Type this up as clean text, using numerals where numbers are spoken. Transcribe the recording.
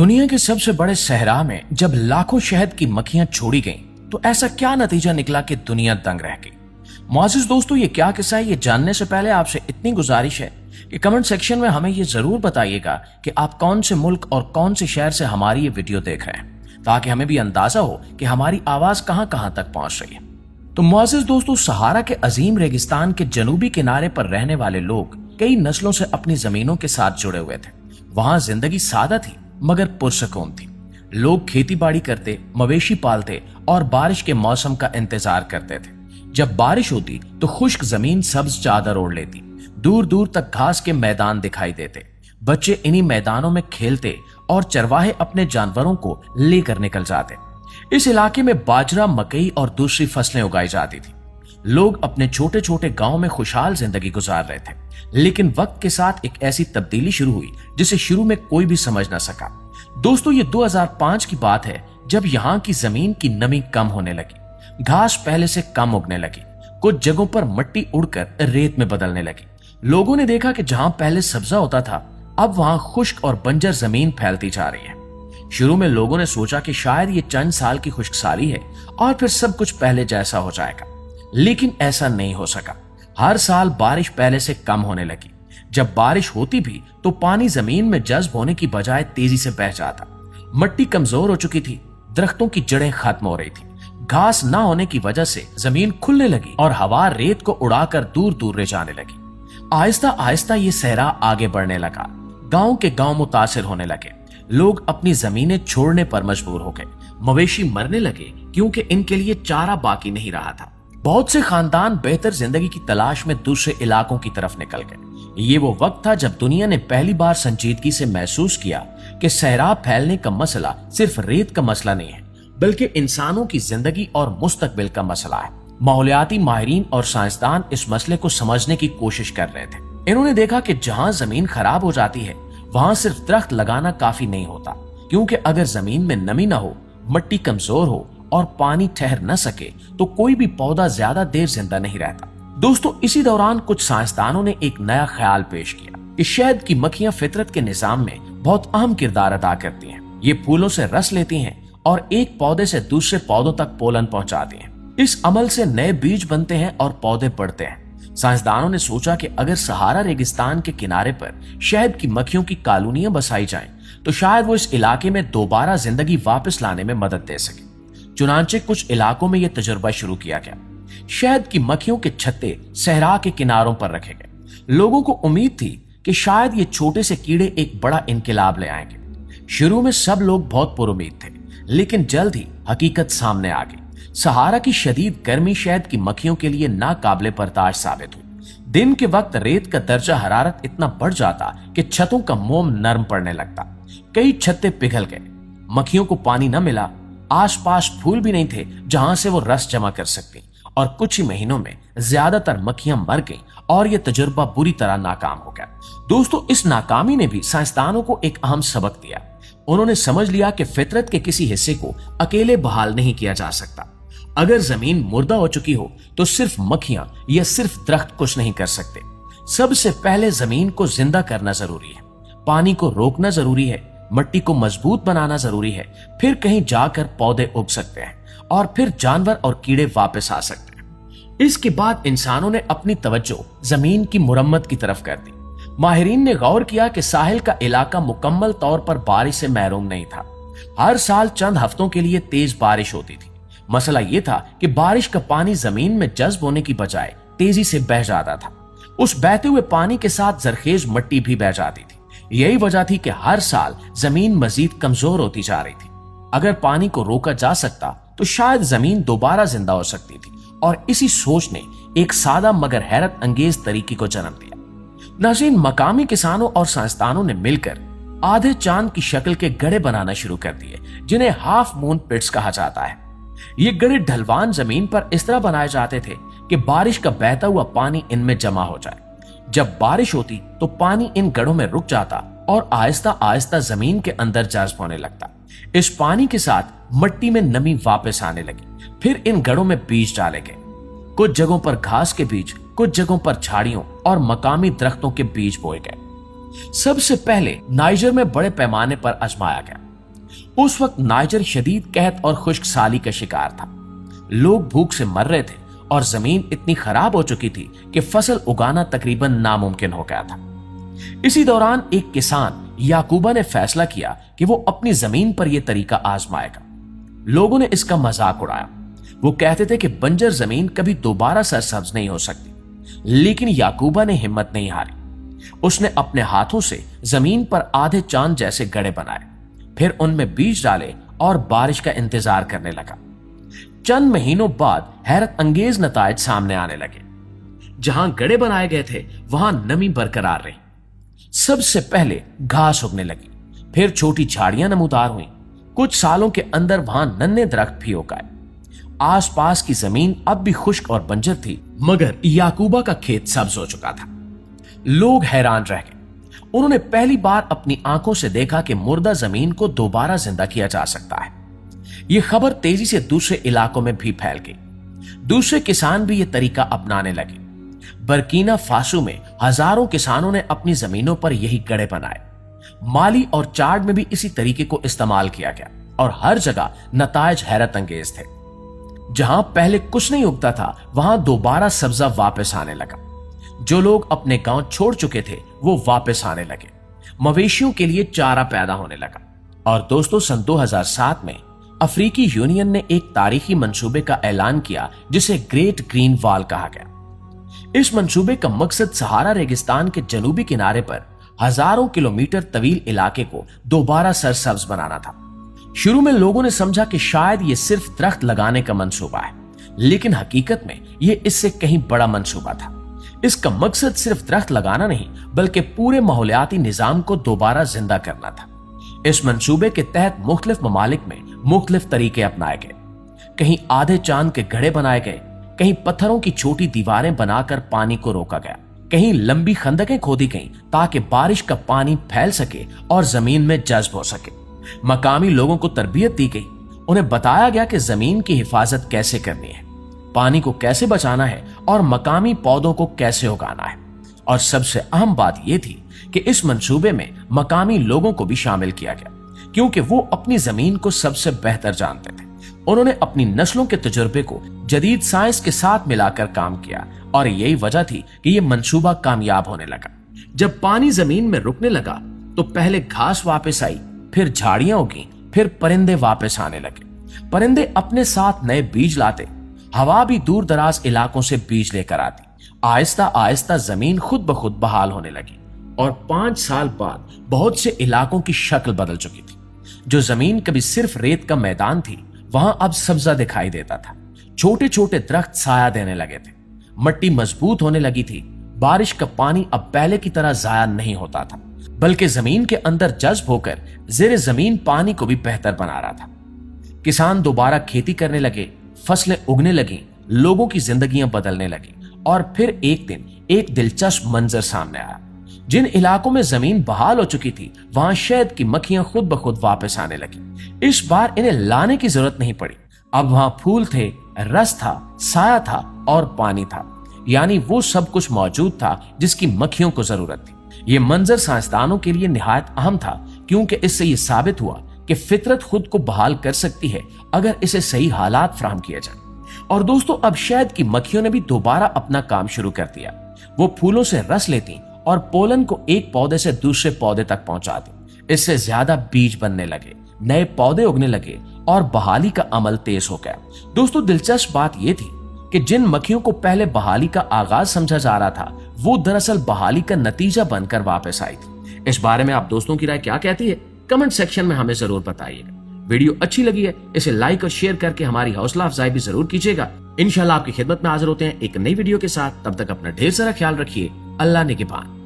दुनिया के सबसे बड़े सहरा में जब लाखों शहद की मक्खियां छोड़ी गईं, तो ऐसा क्या नतीजा निकला कि दुनिया दंग रह गई। मुआज़िज़ दोस्तों, ये क्या किस्सा है, ये जानने से पहले आपसे इतनी गुजारिश है कि कमेंट सेक्शन में हमें ये जरूर बताइएगा कि आप कौन से मुल्क और कौन से शहर से हमारी ये वीडियो देख रहे हैं, ताकि हमें भी अंदाजा हो कि हमारी आवाज कहां कहां तक पहुंच रही है। तो मुआज़िज़ दोस्तों, सहारा के अजीम रेगिस्तान के जनूबी किनारे पर रहने वाले लोग कई नस्लों से अपनी जमीनों के साथ जुड़े हुए थे। वहां जिंदगी सादा थी मगर पुरसकून थी। लोग खेती बाड़ी करते, मवेशी पालते और बारिश के मौसम का इंतजार करते थे। जब बारिश होती तो खुश्क जमीन सब्ज चादर ओढ़ लेती, दूर दूर तक घास के मैदान दिखाई देते। बच्चे इन्हीं मैदानों में खेलते और चरवाहे अपने जानवरों को लेकर निकल जाते। इस इलाके में बाजरा, मकई और दूसरी फसलें उगाई जाती थी। लोग अपने छोटे छोटे गांव में खुशहाल जिंदगी गुजार रहे थे, लेकिन वक्त के साथ एक ऐसी तब्दीली शुरू हुई जिसे शुरू में कोई भी समझ ना सका। दोस्तों, ये 2005 की बात है, जब यहाँ की जमीन की नमी कम होने लगी। घास पहले से कम उगने लगी, कुछ जगहों पर मिट्टी उड़कर रेत में बदलने लगी। लोगों ने देखा कि जहां पहले सब्जा होता था, अब वहां खुश्क और बंजर जमीन फैलती जा रही है। शुरू में लोगों ने सोचा कि शायद ये चंद साल की खुश्कसाली है और फिर सब कुछ पहले जैसा हो जाएगा, लेकिन ऐसा नहीं हो सका। हर साल बारिश पहले से कम होने लगी। जब बारिश होती भी तो पानी जमीन में जज्ब होने की बजाय तेजी से बह जाता। मिट्टी कमजोर हो चुकी थी, दरख्तों की जड़ें खत्म हो रही थी, घास ना होने की वजह से जमीन खुलने लगी और हवा रेत को उड़ाकर दूर दूर ले जाने लगी। आहिस्ता आहिस्ता ये सहरा आगे बढ़ने लगा। गांव के गांव मुतासिर होने लगे। लोग अपनी जमीनें छोड़ने पर मजबूर हो गए। मवेशी मरने लगे क्योंकि इनके लिए चारा बाकी नहीं रहा था। बहुत से खानदान बेहतर जिंदगी की तलाश में दूसरे इलाकों की तरफ निकल गए। ये वो वक्त था जब दुनिया ने पहली बार संजीदगी से महसूस किया कि सहरा फैलने का मसला सिर्फ रेत का मसला नहीं है, बल्कि इंसानों की जिंदगी और मुस्तकबिल का मसला है। माहौलियाती माहिरीन और साइंसदान इस मसले को समझने की कोशिश कर रहे थे। इन्होंने देखा कि जहां जमीन खराब हो जाती है, वहां सिर्फ दरख्त लगाना काफी नहीं होता, क्योंकि अगर जमीन में नमी ना हो, मिट्टी कमजोर हो और पानी ठहर न सके, तो कोई भी पौधा ज्यादा देर जिंदा नहीं रहता। दोस्तों, इसी दौरान कुछ साइंसदानों ने एक नया ख्याल पेश किया कि शहद की मक्खियां फितरत के निजाम में बहुत अहम किरदार अदा करती हैं। ये फूलों से रस लेती हैं और एक पौधे से दूसरे पौधों तक पोलन पहुंचाती हैं। इस अमल से नए बीज बनते हैं और पौधे बढ़ते हैं। साइंसदानों ने सोचा कि अगर सहारा रेगिस्तान के किनारे पर शहद की मक्खियों की कॉलोनियां बसाई जाएं, तो शायद वो इस इलाके में दोबारा जिंदगी वापस लाने में मदद दे सके। चुनांचे कुछ इलाकों में यह तजुर्बा शुरू किया गया। शहद की मक्खियों के छत्ते सहरा के किनारों पर रखे गए। लोगों को उम्मीद थी कि शायद ये छोटे से कीड़े एक बड़ा इनकलाब ले आएंगे। शुरू में सब लोग बहुत पुरुमीद थे, लेकिन जल्द ही हकीकत सामने आ गई। सहारा की शदीद गर्मी शहद की मक्खियों के लिए नाकाबिले बर्दाश्त साबित हुई। दिन के वक्त रेत का दर्जा हरारत इतना बढ़ जाता कि छतों का मोम नरम पड़ने लगता। कई छत्ते पिघल गए। मक्खियों को पानी न मिला, आसपास फूल भी नहीं थे जहां से वो रस जमा कर सकती, और कुछ ही महीनों में ज्यादातर मक्खियां मर गईं और यह तजुर्बा बुरी तरह नाकाम हो गया। दोस्तों, इस नाकामी ने भी साइंसदानों को एक अहम सबक दिया। उन्होंने समझ लिया कि फितरत के किसी हिस्से को अकेले बहाल नहीं किया जा सकता। अगर जमीन मुर्दा हो चुकी हो तो सिर्फ मक्खियां या सिर्फ दरख्त कुछ नहीं कर सकते। सबसे पहले जमीन को जिंदा करना जरूरी है, पानी को रोकना जरूरी है, मिट्टी को मजबूत बनाना जरूरी है, फिर कहीं जाकर पौधे उग सकते हैं और फिर जानवर और कीड़े वापस आ सकते हैं। इसके बाद इंसानों ने अपनी तवज्जो जमीन की मुरम्मत की तरफ कर दी। माहिरीन ने गौर किया कि साहिल का इलाका मुकम्मल तौर पर बारिश से महरूम नहीं था। हर साल चंद हफ्तों के लिए तेज बारिश होती थी। मसला यह था कि बारिश का पानी जमीन में जज्ब होने की बजाय तेजी से बह जाता था। उस बहते हुए पानी के साथ जरखेज मिट्टी भी बह जाती थी। यही वजह थी कि हर साल जमीन मजीद कमजोर होती जा रही थी। अगर पानी को रोका जा सकता तो शायद जमीन दोबारा जिंदा हो सकती थी, और इसी सोच ने एक सादा मगर हैरत अंगेज तरीके को जन्म दिया। नाज़रीन, मकामी किसानों और साइंसदानों ने मिलकर आधे चांद की शक्ल के गड्ढे बनाना शुरू कर दिए, जिन्हें हाफ मून पिट्स कहा जाता है। ये गड्ढे ढलवान जमीन पर इस तरह बनाए जाते थे कि बारिश का बहता हुआ पानी इनमें जमा हो जाए। जब बारिश होती तो पानी इन गड्ढों में रुक जाता और आहिस्ता आहिस्ता जमीन के अंदर जज्ब होने लगता। इस पानी के साथ मिट्टी में नमी वापस आने लगी। फिर इन गड्ढों में बीज डाले गए। कुछ जगहों पर घास के बीज, कुछ जगहों पर झाड़ियों और मकामी दरख्तों के बीज बोए गए। सबसे पहले नाइजर में बड़े पैमाने पर आजमाया गया। उस वक्त नाइजर शदीद कहत और खुश्क साली का शिकार था। लोग भूख से मर रहे थे और जमीन इतनी खराब हो चुकी थी कि फसल उगाना तकरीबन नामुमकिन हो गया था। इसी दौरान एक किसान याकूबा ने फैसला किया कि वो अपनी जमीन पर यह तरीका आजमाएगा। लोगों ने इसका मजाक उड़ाया। वो कहते थे कि बंजर जमीन कभी दोबारा सरसब्ज नहीं हो सकती, लेकिन याकूबा ने हिम्मत नहीं हारी। उसने अपने हाथों से जमीन पर आधे चांद जैसे गड्ढे बनाए, फिर उनमें बीज डाले और बारिश का इंतजार करने लगा। चंद महीनों बाद हैरत अंगेज नतायज सामने आने लगे। जहां गड्ढे बनाए गए थे वहां नमी बरकरार रही। सबसे पहले घास उगने लगी, फिर छोटी झाड़ियां नमूदार हुई। कुछ सालों के अंदर वहां नन्हे दरख्त भी उगाए। आसपास की जमीन अब भी खुश्क और बंजर थी, मगर याकूबा का खेत सब्ज हो चुका था। लोग हैरान रह गए। उन्होंने पहली बार अपनी आंखों से देखा कि मुर्दा जमीन को दोबारा जिंदा किया जा सकता है। यह खबर तेजी से दूसरे इलाकों में भी फैल गई। दूसरे किसान भी यह तरीका अपनाने लगे। बर्किना फासो में हजारों किसानों ने अपनी जमीनों पर यही गड्ढे बनाए। माली और चाड में भी इसी तरीके को इस्तेमाल किया गया और हर जगह नतायज हैरत अंगेज थे। जहां पहले कुछ नहीं उगता था वहां दोबारा सब्जा वापस आने लगा। जो लोग अपने गांव छोड़ चुके थे वो वापस आने लगे। मवेशियों के लिए चारा पैदा होने लगा। और दोस्तों, सन 2007 में अफ्रीकी यूनियन ने एक तारीखी मंसूबे का ऐलान किया जिसे ग्रेट ग्रीन वॉल कहा गया। इस मंसूबे का मकसद सहारा रेगिस्तान के जनूबी किनारे पर हजारों किलोमीटर तवील इलाके को दोबारा सरसब्ज बनाना था। शुरू में लोगों ने समझा कि शायद यह सिर्फ दरख्त लगाने का मंसूबा है, लेकिन हकीकत में यह इससे कहीं बड़ा मंसूबा था। इसका मकसद सिर्फ दरख्त लगाना नहीं, बल्कि पूरे माहौलियाती निजाम को दोबारा जिंदा करना था। इस मंसूबे के तहत मुख्तलिफ ममालिक में मुख्तलिफ तरीके अपनाए गए। कहीं आधे चांद के घड़े बनाए गए, कहीं पत्थरों की छोटी दीवारें बनाकर पानी को रोका गया, कहीं लंबी खंदकें खोदी गईं ताकि बारिश का पानी फैल सके और जमीन में जज्ब हो सके। मकामी लोगों को तरबियत दी गई। उन्हें बताया गया कि जमीन की हिफाजत कैसे करनी है, पानी को कैसे बचाना है और मकामी पौधों को कैसे उगाना है। और सबसे अहम बात यह थी कि इस मंसूबे में मकामी लोगों को भी शामिल किया गया, क्योंकि वो अपनी जमीन को सबसे बेहतर जानते थे। उन्होंने अपनी नस्लों के तजुर्बे को जदीद साइंस के साथ मिलाकर काम किया और यही वजह थी कि यह मंसूबा कामयाब होने लगा। जब पानी जमीन में रुकने लगा तो पहले घास वापस आई, फिर झाड़ियां उगी, फिर परिंदे वापस आने लगे। परिंदे अपने साथ नए बीज लाते, हवा भी दूर दराज इलाकों से बीज लेकर आती। आहिस्ता आहिस्ता जमीन खुद ब खुद बहाल होने लगी और 5 साल बाद बहुत से इलाकों की शक्ल बदल चुकी थी। जो जमीन कभी सिर्फ रेत का मैदान थी, वहां अब सब्जा दिखाई देता था। छोटे छोटे दरख्त साया देने लगे थे, मट्टी मजबूत होने लगी थी। बारिश का पानी अब पहले की तरह जाया नहीं होता था, बल्कि जमीन के अंदर जज्ब होकर जेर जमीन पानी को भी बेहतर बना रहा था। किसान दोबारा खेती करने लगे, फसलें उगने लगी, लोगों की जिंदगियां बदलने लगी। और फिर एक दिन एक दिलचस्प मंजर सामने आया। जिन इलाकों में जमीन बहाल हो चुकी थी, वहां शहद की मक्खियां खुद ब खुद वापस आने लगी। इस बार इन्हें लाने की जरूरत नहीं पड़ी। अब वहां फूल थे, रस था, साया था और पानी था, यानी वो सब कुछ मौजूद था जिसकी मक्खियों को जरूरत थी। ये मंजर साइंसदानों के लिए निहायत अहम था, क्योंकि इससे ये साबित हुआ कि फितरत खुद को बहाल कर सकती है अगर इसे सही हालात फराहम किए जाए। और दोस्तों, अब शहद की मक्खियों ने भी दोबारा अपना काम शुरू कर दिया। वो फूलों से रस लेती और पोलन को एक पौधे से दूसरे पौधे तक पहुंचाती। इससे ज्यादा बीज बनने लगे, नए पौधे उगने लगे और बहाली का अमल तेज हो गया। दोस्तों, दिलचस्प बात यह थी कि जिन मक्खियों को पहले बहाली का आगाज समझा जा रहा था, वो दरअसल बहाली का नतीजा बनकर वापस आई थी। इस बारे में आप दोस्तों की राय क्या कहती है? कमेंट सेक्शन में हमें जरूर बताइएगा। वीडियो अच्छी लगी है इसे लाइक और शेयर करके हमारी हौसला अफजाई भी जरूर कीजिएगा। इंशाल्लाह आपकी खिदमत में हाजिर होते हैं एक नई वीडियो के साथ। तब तक अपना ढेर सारा ख्याल रखिए। अल्लाह निगहबान।